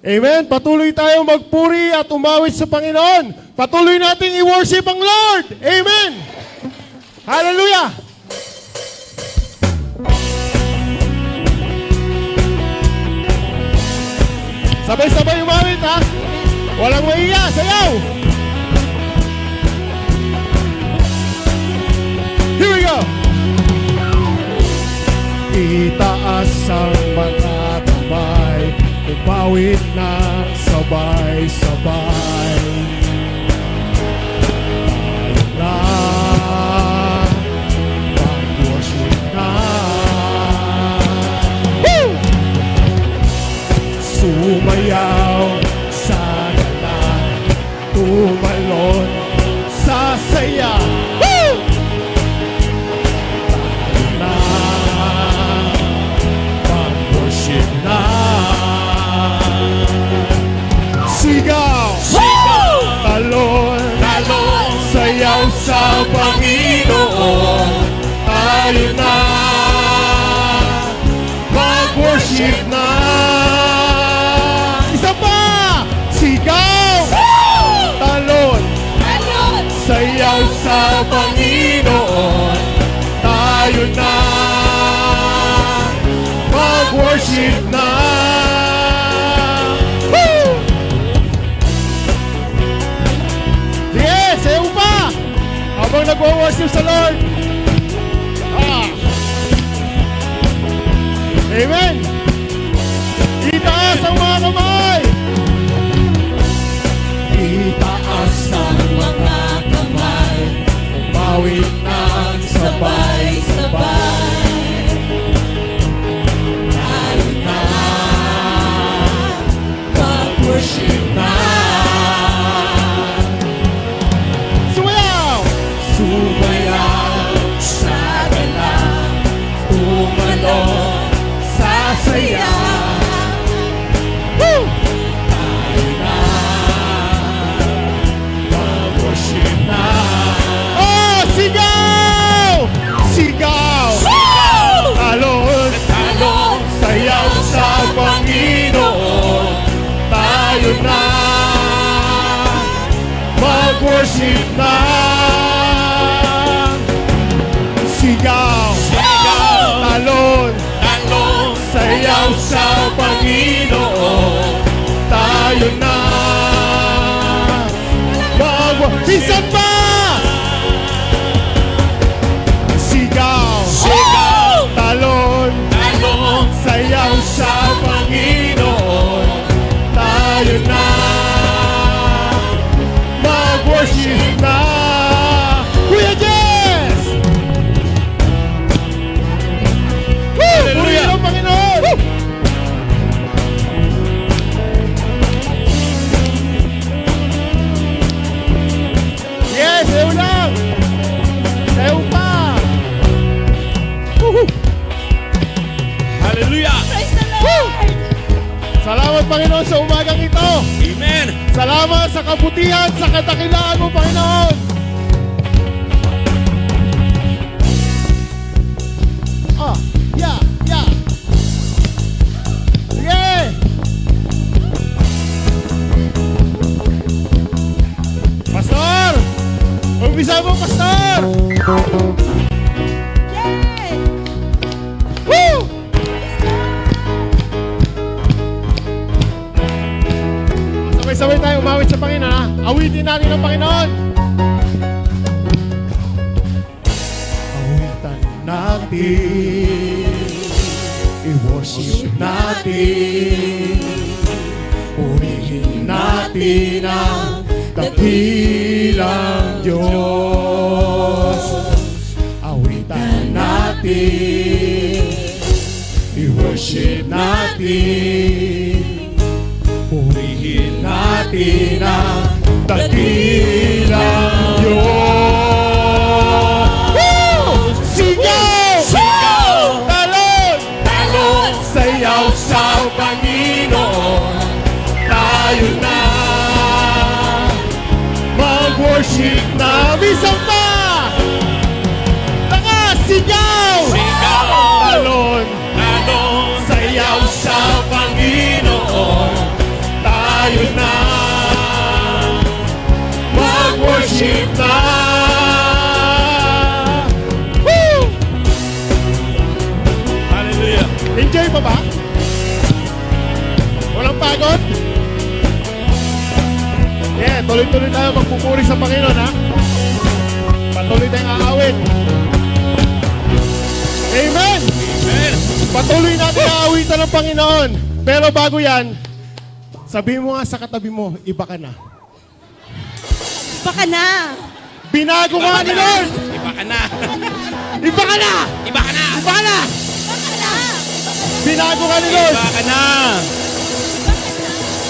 Amen. Patuloy tayong magpuri at umawit sa Panginoon. Patuloy nating i-worship ang Lord. Amen. Hallelujah. Sabay-sabay umawit, ha? Walang maiya. Sayaw. Here we go. Itaas ang mga kamay, umawit na sabay-sabay. Tayo na, mag-worship na. Woo! Sumayaw, sana na, tumalon, sasaya. Woo! Tayo na, mag-worship na. Sigaw! Sigaw! Talon! Talon! Sayaw sa Panginoon! Tayo na! Mag-worship na! Isa pa! Sigaw! Talon! Talon! Sayaw sa Panginoon! Tayo na! Mag-worship na! Sayaw pa! Habang nag-worship sa Lord. Amen! Itaas ang mga kamay! Itaas ang mga kamay, umawit ng sabay-sabay. Tayo na, mag-worship na. Sumayaw, sana na, tumalon, sasaya. Woo! Tayo na, mag-worship na. Oh, sigaw! Sigaw! Talon! Talon! Sayaw sa Panginoon. Tayo na, mag-worship na. Sigaw! Sigaw! Talon! Talon! Sayaw sa Panginoon. Tayo na, minsan pa! Sigaw! Sigaw! Talon! Talon! Sayaw sa Panginoon. Tayo na, mag-worship na. Kuya Jess! Hallelujah! Purihin ang Panginoon! Woo! Yes, sayaw lang! Sayaw pa! Woohoo! Hallelujah! Praise the Lord! Salamat, Panginoon, sa umagang ito. Amen! Salamat sa kabutihan, sa kadakilaan mo, Panginoon. Yeah. Sige. Pastor! Umpisa mo, Pastor! Yay! Woo! Sabay-sabay tayo umawit sa Panginoon, ha? Awitin natin ang Panginoon. Awitan natin, i-worship natin, purihin natin ang dakilang Diyos. Awitan natin, i-worship natin, purihin natin ang dakilang Diyos. Woo! Sigaw! Sigaw! Talon! Talon! Sayaw sa Panginoon. Tayo na, mag-worship na. Minsan pa! Lakas! Sigaw! Sigaw! Talon! Talon! Sayaw sa Panginoon. Enjoy pa ba? Walang pagod? Yeah, tuloy-tuloy tayo magpupuri sa Panginoon, ha? Patuloy tayong aawit. Amen! Amen. Patuloy natin aawitan ng Panginoon. Pero bago yan, sabihin mo nga sa katabi mo, iba ka na. Baka na. Binago ka ni Lord! Iba ka na. Iba ka na! Iba ka na. Iba ka na! Baka na. Binago ka ni Lord! Iba ka na.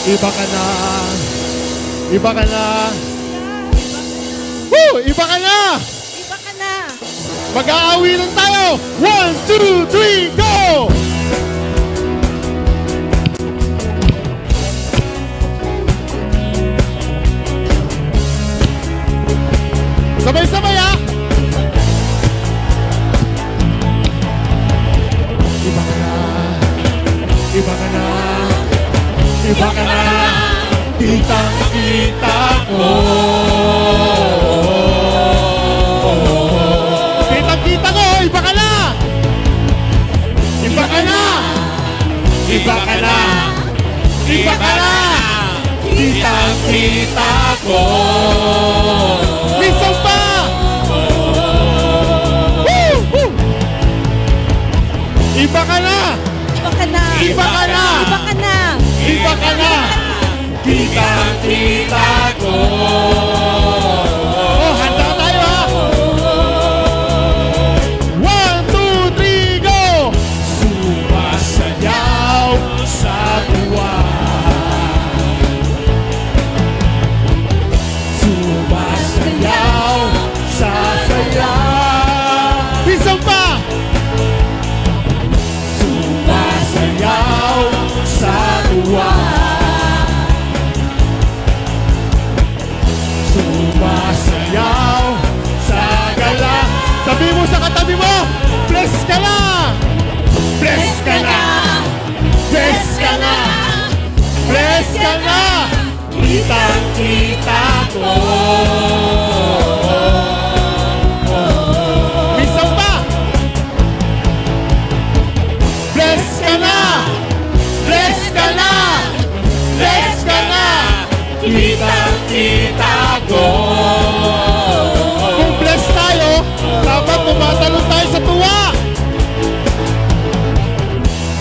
Iba ka na! Iba ka na! Woo! Iba ka na! Iba ka na. Mag-aawitan tayo! 1, 2, 3, go! Sabay-sabay, ha? Iba ka na! Iba ka na! Iba ka na! Kitang-kita ko! Kitang-kita ko! Iba ka na! Iba ka na! Iba ka na! Iba ka na! Kitang-kita ko! Minsan pa! Woo! Woo! Iba ka na! Iba ka na. Iba ka na! Iba ka na. Iba ka na! Kitang-kita ko! Oh, handa tayo, ha? 1, 2, 3, go! Sumasayaw sa tuwa. Sumasayaw sa saya. Isang pa! Sumasayaw sa tuwa. Sumasayaw sa gala. Sabi mo sa katabi mo, bless ka na! Bless ka na! Bless ka na! Bless ka na! Kitang-kita ko! Minsan pa! Bless ka na! Bless ka na! Bless ka na! Kitang-kita ko! Kung bless tayo, dapat tumatalon tayo sa tuwa!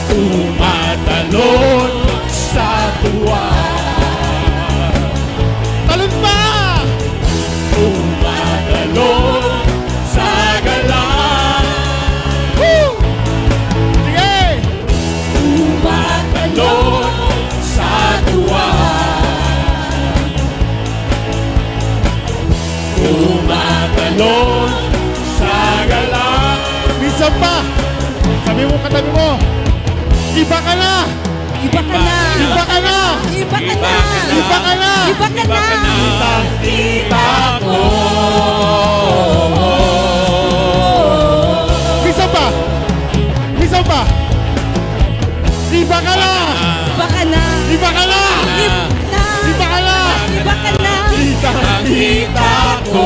Tumatalon sa tuwa! Talon pa! Tumatalon sa gala! Woo! Sige! Tumatalon sa tuwa! Tumatalon sa gala! Minsan pa! Sabi mo katabi mo, iba ka na! Iba ka na. Iba ka na! Iba ka na. Iba ka na! Iba ka na. Kitang-kita ko! Minsan pa! Minsan pa! Iba ka na! Iba ka na. Iba ka na! Iba ka na! Iba ka na. Kitang-kita ko!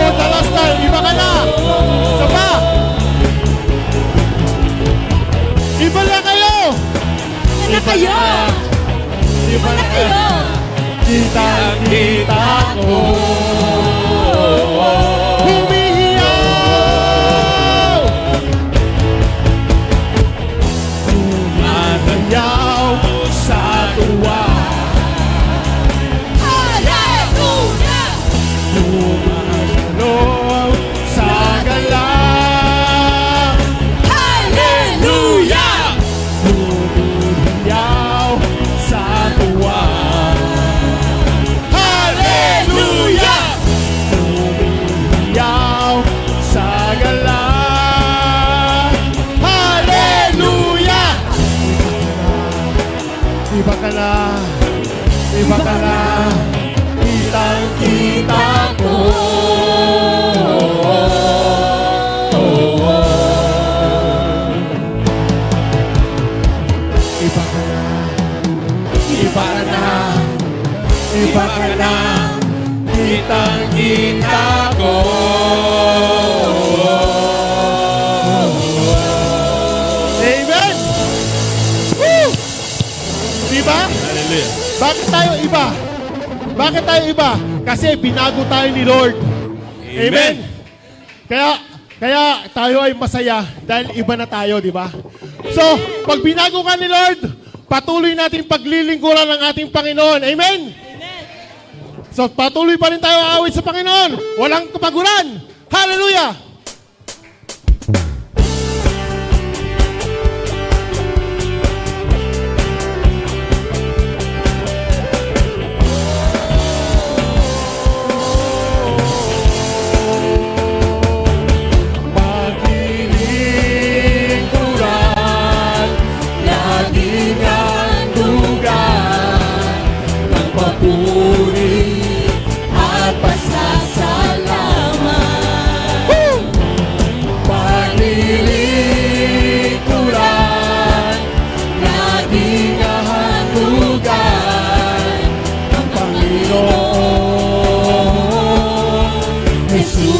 Oh, the last time! Iba ka na! Isa pa! Iba na kayo! Iba na kayo. Iba na kayo! Kitang-kita ko! Humihiyaw! Tumayaw sa tuwa! Hallelujah. Tumatalon sa gala! Hallelujah. Humihiyaw sa tuwa! Hallelujah! Humihiyaw sa gala! Hallelujah! Iba ka na! Iba ka na! Kitang-kita ko! Iba ka na! Iba ka na! Iba ka na! Kitang-kita ko! ba? Hallelujah. Bakit tayo iba? Bakit tayo iba? Kasi binago tayo ni Lord. Amen. Kaya tayo ay masaya dahil iba na tayo, di ba? So, pag binago ka ni Lord, patuloy natin paglilingkuran ng ating Panginoon. Amen? So, patuloy pa rin tayo aawit sa Panginoon. Walang kapaguran. Hallelujah! Paglilingkuran, laging handugan ng papuri At pasasalamat. paglilingkuran, laging handugan ng Panginoon Jesus.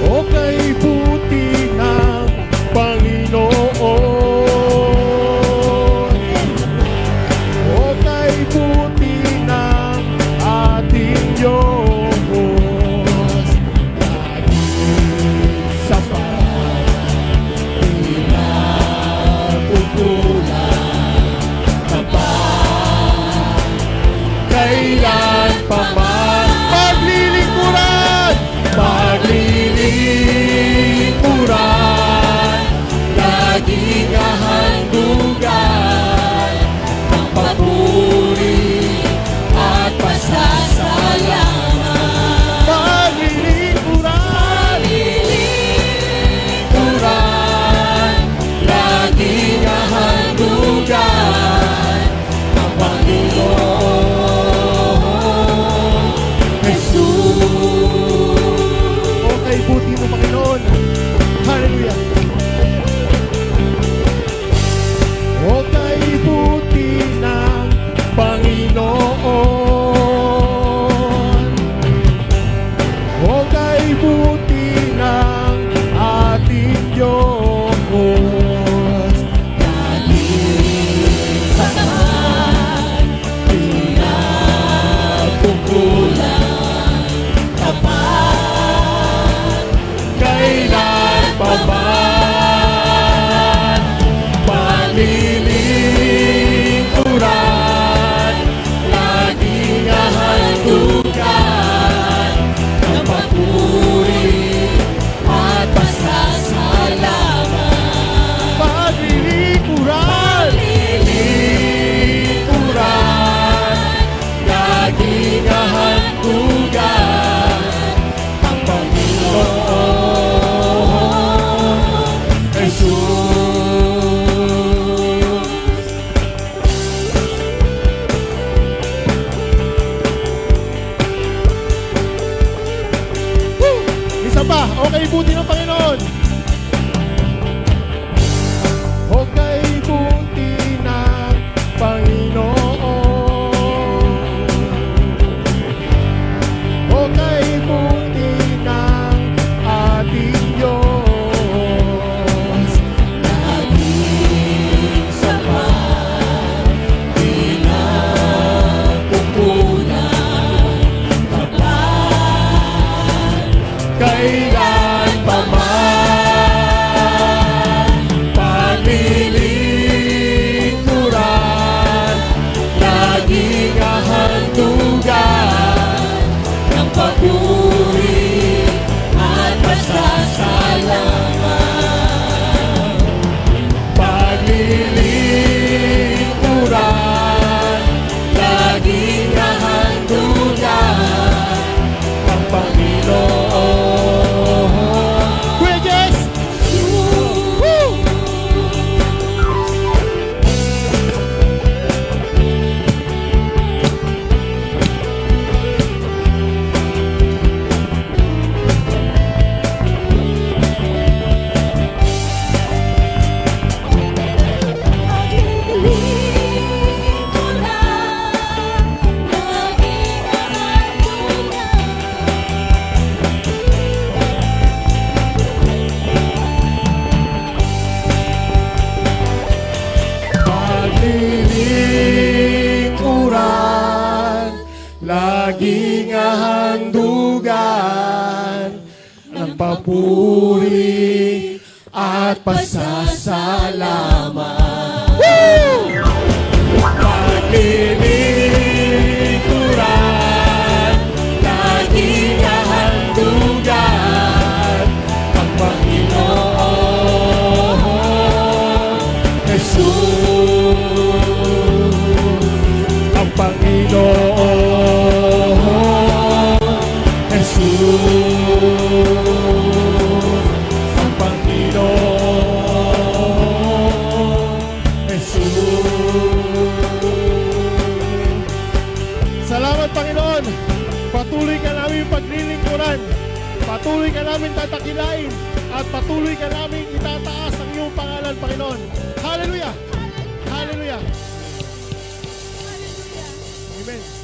O kay buti ng Panginoon, o kay buti ng ating Diyos, laging sapat, pinagkukulang kapag kailan pa man paglilingkuran, paglilingkuran, laging handugan ng papuri at Pasasalamat. paglilingkuran, lingkuran, laging handugan ng Panginoon Jesus. O kay buti mo, Panginoon. Hallelujah. O kay buti ng Panginoon, o kay buti ng ating Diyos, laging sapat, pinagkukulang kapag kailan pa man paglilingkuran, laging handugan ng papuri at Pasasalamat. paglilingkuran, lingkuran, laging handugan ang Panginoon Jesus. Woo! Isa pa, okay buti ng Panginoon. Okay buti ng Panginoon. Okay buti ng ating Diyos. Laging sapat, pinagkukulang kapag kailan pa man aming handog ng papuri at pasasalamat. Paglilingkuran, laging hahandugan ang Panginoon Jesus. Ang Panginoon Jesus. Ang Panginoon Jesus. Salamat, Panginoon. Patuloy ka namin paglilingkuran. Patuloy ka namin tatakilain. At patuloy ka namin itataas ang iyong pangalan, Panginoon. Hallelujah! Hallelujah! Amen.